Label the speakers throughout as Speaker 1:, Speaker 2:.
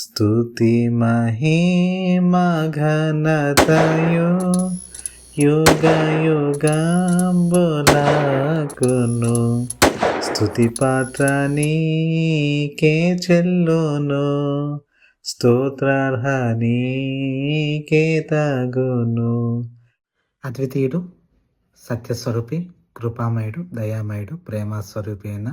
Speaker 1: స్తుతి మహిమ ఘనతయు యుగ యుగంబులకును స్తుతి పాత్ర నీకే చెల్లును స్తోత్రార్హ నీకే తగును. అద్వితీయుడు, సత్యస్వరూపి, కృపామయుడు, దయామయుడు, ప్రేమస్వరూపి అయిన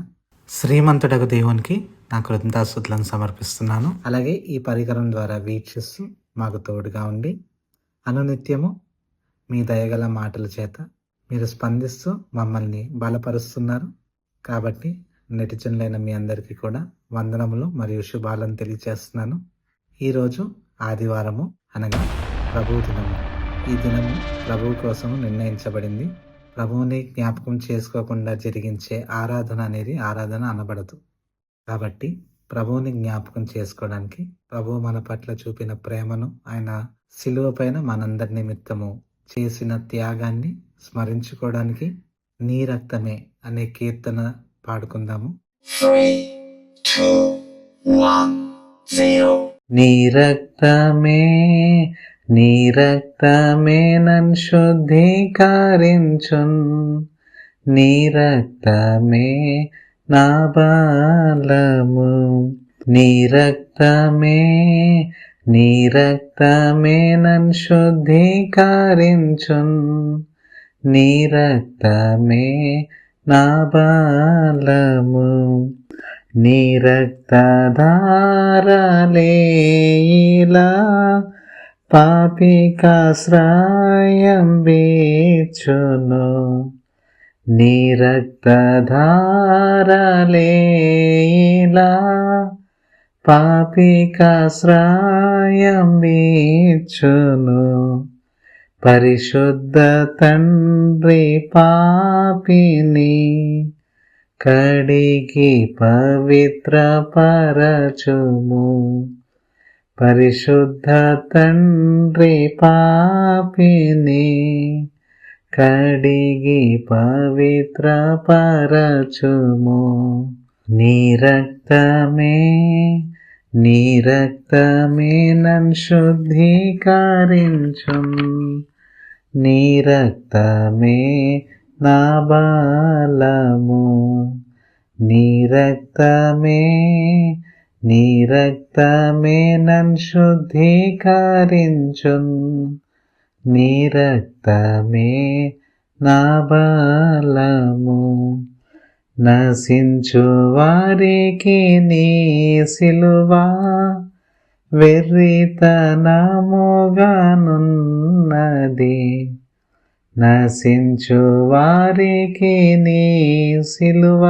Speaker 1: శ్రీమంతుడకు దేవునికి నా కృతజ్ఞతాస్తుతులను సమర్పిస్తున్నాను. అలాగే ఈ పరికరం ద్వారా వీక్షిస్తూ మాకు తోడుగా ఉండి అనునిత్యము మీ దయగల మాటల చేత మీరు స్పందిస్తూ మమ్మల్ని బలపరుస్తున్నారు. కాబట్టి నెటిజన్లైన మీ అందరికీ కూడా వందనములు మరియు శుభాలను తెలియజేస్తున్నాను. ఈరోజు ఆదివారము అనగా ప్రభువు దినము. ఈ దినము ప్రభువు కోసము నిర్ణయించబడింది. ప్రభువుని జ్ఞాపకం చేసుకోకుండా జరిగించే ఆరాధన అనేది ఆరాధన అనబడదు. కాబట్టి ప్రభువుని జ్ఞాపకం చేసుకోవడానికి, ప్రభువు మన పట్ల చూపిన ప్రేమను, ఆయన శిలువ పైన మనందరి నిమిత్తము చేసిన త్యాగాన్ని స్మరించుకోవడానికి నీ రక్తమే అనే కీర్తన పాడుకుందాము.
Speaker 2: 3, 2, 1, 0.
Speaker 1: నీ రక్తమే నీ రక్తమే నన్ను శుద్ధీకరించున్, నీ రక్తమే నా బలము. నీ రక్తమే నీ రక్తమే నన్ను శుద్ధీకరించున్, నీ రక్తమే నా బలము. నీ రక్తధారలేలా పాపికాశ్రయం బీచును, నీ రక్తధారలేలా పాపికాశ్రయం బీచును. పరిశుద్ధ తండ్రి పాపిని కడిగి పవిత్ర పరచుము. పరిశుద్ధ తండ్రి పాపిని కడిగి పవిత్ర పరచుము. నీ రక్తమే నీ రక్తమే నన్ను శుద్ధీకరించున్, నీ రక్తమే నా బలము. నీ రక్తమే నీ రక్తమే నన్ను శుద్ధీకరించున్, నీ రక్తమే నా బలము. నశించు వారికి నీ సిలువ వెర్రితనముగానున్నది, నశించు వారికి నీ సిలువ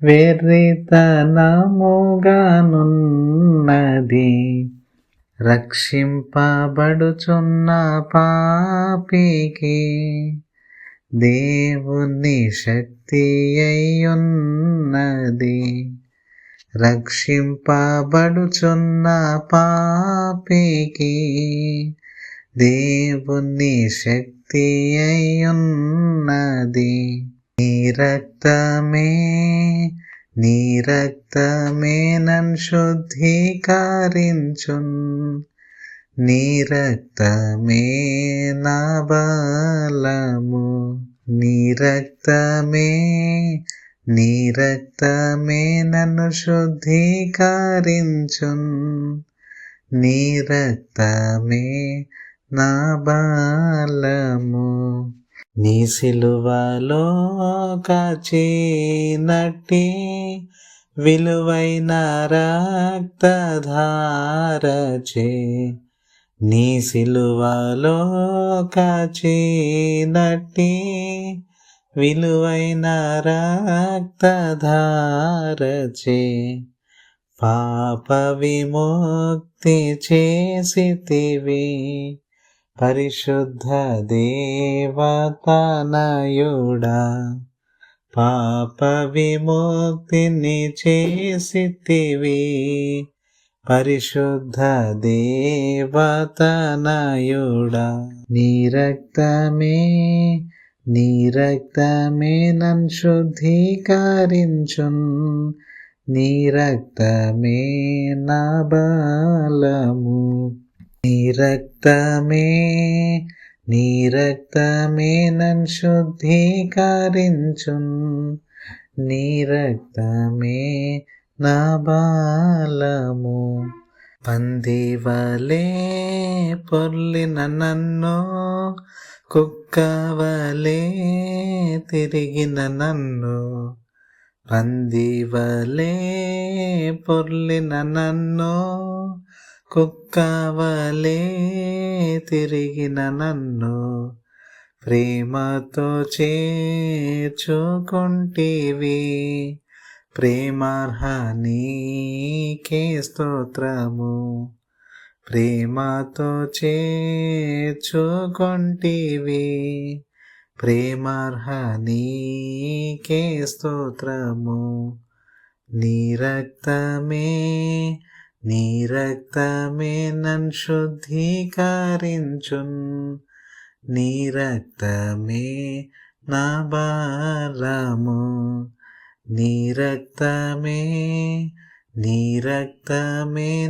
Speaker 1: వెర్రితనముగానున్నది. రక్షింపబడుచున్న పాపికి దేవుని శక్తి అయ్యున్నది. రక్షింపబడుచున్న పాపికి దేవుని శక్తి అయ్యున్నది. నీ రక్తమే నీ రక్తమే నన్ను శుద్ధీకరించున్, నీ రక్తమే నా బలము. నీ రక్తమే నీ రక్తమే నన్ను శుద్ధీకరించున్, నీ రక్తమే నా బలము. నీ సిలువలో కాచినట్టి విలువైన రక్తధారచే, నీ సిలువలో కాచినట్టి విలువైన రక్తధారచే పాప విముక్తి చేసితివి. పరిశుద్ధ దేవతనయుడా, పాప విముక్తిని చేసితివి. పరిశుద్ధ దేవతనయుడా, నీ రక్తమే నీ రక్తమే నన్ను శుద్ధీకరించున్, నీ రక్తమే నా బలము, నీ రక్తమే నన్ను శుద్ధీకరించున్, నీ రక్తమే నా బలము. పందివలే పొర్లిన నన్ను, కుక్కవలే తిరిగిన నన్ను, పందివలే పొర్లిన నన్ను, కుక్కవలే తిరిగిన నన్ను, ప్రేమతో చేర్చుకొంటివి, ప్రేమార్హనీకే స్తోత్రము, ప్రేమతో చేర్చుకొంటివి, ప్రేమార్హనీకే స్తోత్రము. నీ రక్తమే నన్ను శుద్ధీకరించున్, నీ రక్తమే నా బలము, నీ రక్తమే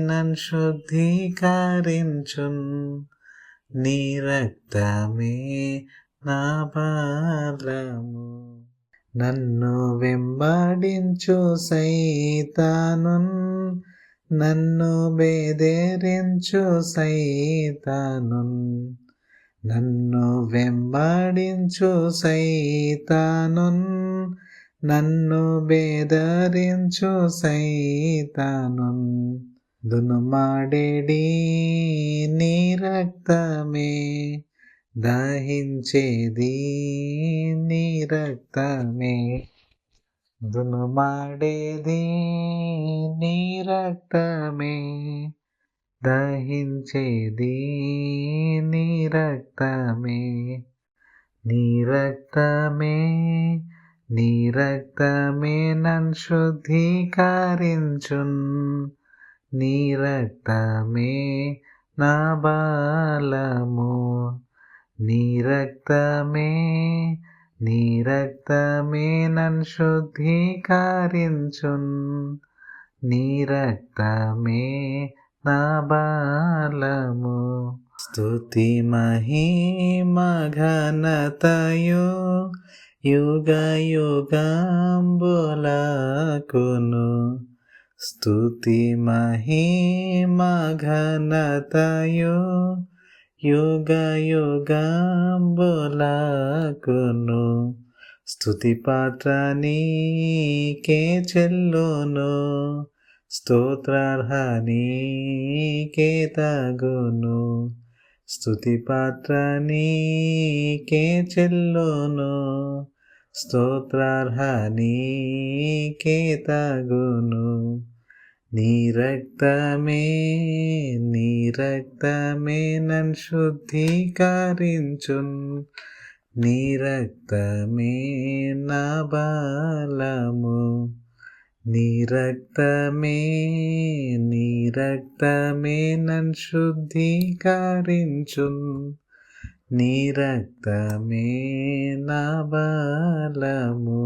Speaker 1: నన్ను శుద్ధీకరించున్, నీ రక్తమే నా బలము. నన్ను వెంబడించు సైతానున్, నన్ను బెదిరించు సైతానున్, నన్ను వెంబడించు సైతానున్, నన్ను బెదిరించు సైతానున్, దునుమాడెడి నీ రక్తమే, దహించేది నీ రక్తమే, దునుమాడేది నీ రక్తమే, దహించేది నీ రక్తమే, నీ రక్తమే నన్ను శుద్ధీకరించున్, నీ రక్తమే నా బలము, నీ రక్తమే నన్ను శుద్ధీకరించున్, నీ రక్తమే నా బలము. స్తుతి మహిమ ఘనతయు యుగ యుగంబులకును, స్తుతి మహిమ ఘనతయు యుగ యుగంబులకును, స్తుతి పాత్ర నీకే చెల్లును, స్తోత్రార్హనీకే తగును, స్తుతి పాత్ర నీకే చెల్లును, స్తోత్రార్హనీకే తగును. నీ రక్తమే నన్ను శుద్ధీకరించున్, నీ రక్తమే నా బలము, నీ రక్తమే నన్ను శుద్ధీకరించున్, నీ రక్తమే నా బలము.